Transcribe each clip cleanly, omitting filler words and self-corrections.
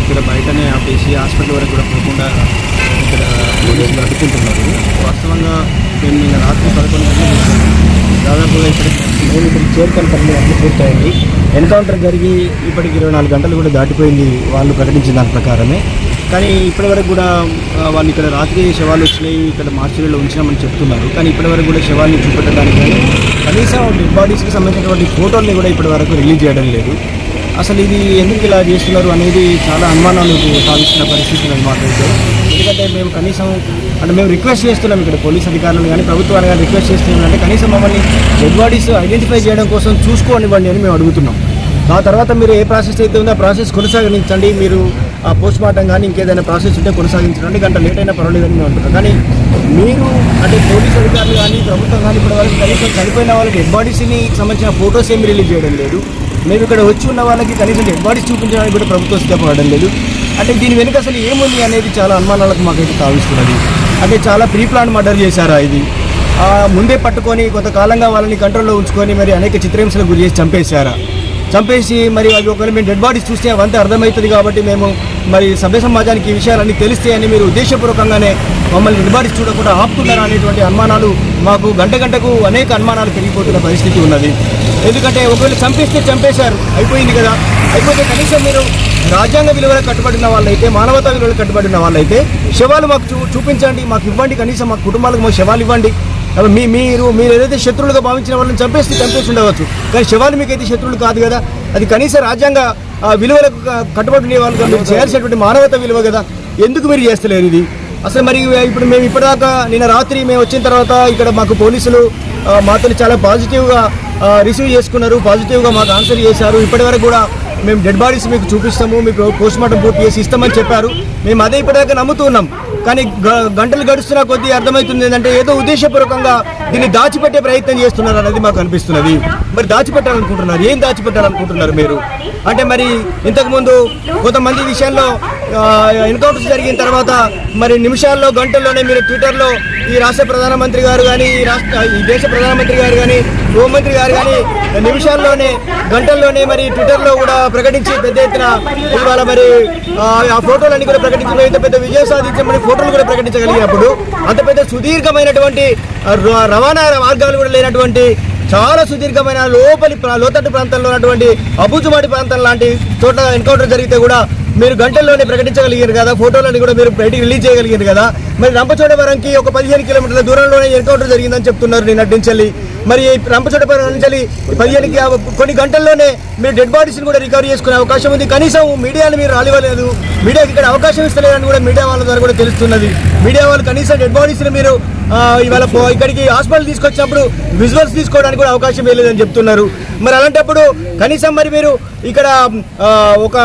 ఇక్కడ బయటనే ఆపేసి హాస్పిటల్ వరకు కూడా పోకుండా ఇక్కడ పోలీసులు అడ్డుకుంటున్నారు. వాస్తవంగా మేము నిన్న రాత్రి 11 గంటలకు దాదాపుగా ఇక్కడ చేరుకొని పనులు అన్నీ పూర్తయింది. ఎన్కౌంటర్ జరిగి ఇప్పటికి 24 గంటలు కూడా దాటిపోయింది వాళ్ళు ప్రకటించిన దాని ప్రకారమే. కానీ ఇప్పటివరకు కూడా వాళ్ళు ఇక్కడ రాత్రి శవాలు వచ్చినాయి, ఇక్కడ మార్చిలో ఉంచామని చెప్తున్నారు. కానీ ఇప్పటివరకు కూడా శవాన్ని చూపెట్టడానికి కానీ కనీసం డెడ్ బాడీస్కి సంబంధించినటువంటి ఫోటోల్ని కూడా ఇప్పటివరకు రిలీజ్ చేయడం లేదు. అసలు ఇది ఎందుకు ఇలా చేస్తున్నారు అనేది చాలా అనుమానాలకు సాధిస్తున్న పరిస్థితులు మాకైతే. ఎందుకంటే మేము కనీసం మేము రిక్వెస్ట్ చేస్తున్నాం, ఇక్కడ పోలీస్ అధికారులు కానీ ప్రభుత్వాలు కానీ రిక్వెస్ట్ చేస్తున్నాం అంటే కనీసం మమ్మల్ని డెడ్ బాడీస్ ఐడెంటిఫై చేయడం కోసం చూసుకోనివ్వండి అని మేము అడుగుతున్నాం. ఆ తర్వాత మీరు ఏ ప్రాసెస్ అయితే ఉందో ఆ ప్రాసెస్ కొనసాగించండి, మీరు ఆ పోస్ట్ మార్టం కానీ ఇంకేదైనా ప్రాసెస్ ఉంటే కొనసాగించండి, గంట లేట్ అయినా పర్వాలేదని మేము అంటున్నాం. కానీ మీరు పోలీస్ అధికారులు కానీ ప్రభుత్వం కానీ ఇప్పుడు వాళ్ళకి కనీసం చనిపోయిన వాళ్ళకి డెడ్ బాడీస్ని సంబంధించిన ఫొటోస్ ఏమి రిలీజ్ చేయడం లేదు. మేము ఇక్కడ వచ్చి ఉన్న వాళ్ళకి కనీసం డెడ్ బాడీస్ చూపించడానికి కూడా ప్రభుత్వం సిద్ధపడడం లేదు. అంటే దీని వెనుక అసలు ఏముంది అనేది చాలా అనుమానాలకు మాకైతే తావిస్తున్నది. అంటే చాలా ప్రీ ప్లాన్ మర్డర్ చేశారా ఇది? ముందే పట్టుకొని కొంతకాలంగా వాళ్ళని కంట్రోల్లో ఉంచుకొని మరి అనేక చిత్రహింసలకు గురి చేసి చంపేసి మరి అవి ఒకవేళ మేము డెడ్ బాడీస్ చూస్తే అవంతా అర్థమవుతుంది కాబట్టి మేము మరి సభ్య సమాజానికి ఈ విషయాలన్నీ తెలిస్తాయని మీరు ఉద్దేశపూర్వకంగానే మమ్మల్ని డెడ్ బాడీస్ చూడకుండా ఆపుతున్నారా అనేటువంటి అనుమానాలు మాకు గంటకు అనేక అనుమానాలు పెరిగిపోతున్న పరిస్థితి ఉన్నది. ఎందుకంటే ఒకవేళ చంపేశారు, అయిపోయింది కదా. అయిపోతే కనీసం మీరు రాజ్యాంగ విలువలకు కట్టుబడిన వాళ్ళైతే, మానవతా విలువలకు కట్టుబడిన వాళ్ళైతే శవాలు మాకు చూపించండి, మాకు ఇవ్వండి, కనీసం మా కుటుంబాలకు మాకు శవాలు ఇవ్వండి. మీరు ఏదైతే శత్రువులుగా భావించిన వాళ్ళని చంపేసి ఉండవచ్చు, కానీ శవాలు మీకైతే శత్రువులు కాదు కదా. అది కనీసం రాజ్యాంగ విలువలకు కట్టుబడి వాళ్ళుగా మీరు చేయాల్సినటువంటి మానవత విలువ కదా. ఎందుకు మీరు చేస్తలేరు ఇది అసలు? మరి ఇప్పుడు మేము ఇప్పటిదాకా నిన్న రాత్రి మేము వచ్చిన తర్వాత ఇక్కడ మాకు పోలీసులు మాతో చాలా పాజిటివ్గా రిసీవ్ చేసుకున్నారు, పాజిటివ్గా మాకు ఆన్సర్ చేశారు. ఇప్పటివరకు కూడా మేము డెడ్ బాడీస్ మీకు చూపిస్తాము, మీకు పోస్ట్మార్టం పూర్తి చేసి ఇస్తామని చెప్పారు. మేము అదే ఇప్పటిదాకా నమ్ముతున్నాం. కానీ గంటలు గడుస్తున్న కొద్దీ అర్థమవుతుంది ఏంటంటే ఏదో ఉద్దేశపూర్వకంగా దీన్ని దాచిపెట్టే ప్రయత్నం చేస్తున్నారు అనేది మాకు అనిపిస్తున్నది. మరి దాచిపెట్టాలనుకుంటున్నారు, ఏం దాచిపెట్టాలనుకుంటున్నారు మీరు? అంటే మరి ఇంతకుముందు కొంతమంది విషయంలో ఎన్కౌంటర్స్ జరిగిన తర్వాత మరి నిమిషాల్లో గంటల్లోనే మీరు ట్విట్టర్లో ఈ రాష్ట్ర ప్రధానమంత్రి గారు కానీ ఈ దేశ ప్రధానమంత్రి గారు కానీ హోంమంత్రి గారు కానీ నిమిషాల్లోనే గంటల్లోనే మరి ట్విట్టర్లో కూడా ప్రకటించి పెద్ద ఎత్తున ఇవాళ మరి ఆ ఫోటోలన్నీ కూడా ప్రకటించి పెద్ద విజయం సాధించమని ఫోటోలు కూడా ప్రకటించగలిగినప్పుడు అంత పెద్ద సుదీర్ఘమైనటువంటి రవాణా మార్గాలు కూడా లేనటువంటి చాలా సుదీర్ఘమైన లోతట్టు ప్రాంతంలో ఉన్నటువంటి అబుజుమాడి ప్రాంతం లాంటి చోట్ల ఎన్కౌంటర్ జరిగితే కూడా మీరు గంటల్లోనే ప్రకటించగలిగారు కదా, ఫోటోలని కూడా మీరు బయటికి రిలీజ్ చేయగలిగారు కదా. మరి రంపచోడవరంకి ఒక 15 కిలోమీటర్ల దూరంలోనే ఎన్కౌంటర్ జరిగిందని చెప్తున్నారు నిన్నటించల్లి. మరి రంపచోడవరం నుంచి 15 కొన్ని గంటల్లోనే మీరు డెడ్ బాడీస్ని కూడా రికవరీ చేసుకునే అవకాశం ఉంది. కనీసం మీడియాని మీరు రానివ్వలేదు, మీడియాకి ఇక్కడ అవకాశం ఇస్తలేదని కూడా మీడియా వాళ్ళ ద్వారా కూడా తెలుస్తున్నది. మీడియా వాళ్ళు కనీసం డెడ్ బాడీస్ని మీరు ఇవాళ ఇక్కడికి హాస్పిటల్ తీసుకొచ్చినప్పుడు విజువల్స్ తీసుకోవడానికి కూడా అవకాశం వేయలేదని చెప్తున్నారు. మరి అలాంటప్పుడు కనీసం మరి మీరు ఇక్కడ ఒక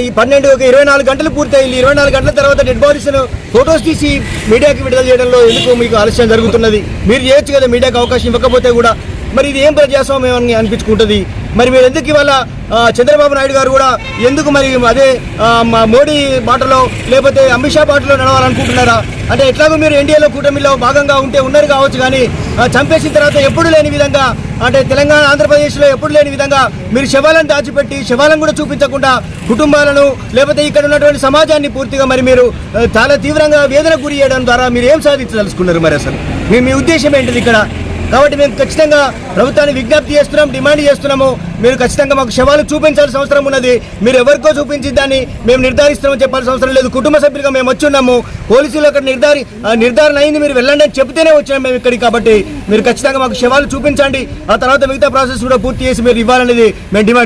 24 గంటలు పూర్తయింది. 24 గంటల తర్వాత డెడ్ బాడీస్ను ఫొటోస్ తీసి మీడియాకి విడుదల చేయడంలో ఎందుకు మీకు ఆలస్యం జరుగుతున్నది? మీరు చేయొచ్చు కదా మీడియాకి అవకాశం ఇవ్వకపోతే కూడా. మరి ఇది ఏం ప్రజాస్వామ్యం అని అనిపించుకుంటుంది? మరి మీరు ఎందుకు ఇవాళ చంద్రబాబు నాయుడు గారు కూడా ఎందుకు మరి అదే మోడీ బాటలో లేకపోతే అమిత్ షా బాటలో నడవాలనుకుంటున్నారా? అంటే ఎట్లాగో మీరు ఎన్డీఏలో కూటమిలో భాగంగా ఉన్నారు కావచ్చు, కానీ చంపేసిన తర్వాత ఎప్పుడు లేని విధంగా అంటే తెలంగాణ ఆంధ్రప్రదేశ్లో ఎప్పుడు లేని విధంగా మీరు శవాలను దాచిపెట్టి శవాలను కూడా చూపించకుండా కుటుంబాలను లేకపోతే ఇక్కడ ఉన్నటువంటి సమాజాన్ని పూర్తిగా మరి మీరు చాలా తీవ్రంగా వేదనకు గురి చేయడం ద్వారా మీరు ఏం సాధించదలుచుకున్నారు? మరి అసలు మీ ఉద్దేశం ఏంటిది ఇక్కడ? కాబట్టి మేము ఖచ్చితంగా ప్రభుత్వాన్ని విజ్ఞప్తి చేస్తున్నాం, డిమాండ్ చేస్తున్నాము. మీరు ఖచ్చితంగా మాకు శవాలు చూపించాల్సిన అవసరం ఉన్నది. మీరు ఎవరికో చూపించి దాన్ని మేము నిర్ధారిస్తామని చెప్పాల్సిన అవసరం లేదు. కుటుంబ సభ్యులుగా మేము వచ్చి ఉన్నాము, పోలీసులు అక్కడ నిర్ధారణ అయింది, మీరు వెళ్ళండి అని చెప్తేనే వచ్చినాం మేము ఇక్కడికి. కాబట్టి మీరు ఖచ్చితంగా మాకు శవాలు చూపించండి, ఆ తర్వాత మిగతా ప్రాసెస్ కూడా పూర్తి చేసి మీరు ఇవ్వాలనేది మేము డిమాండ్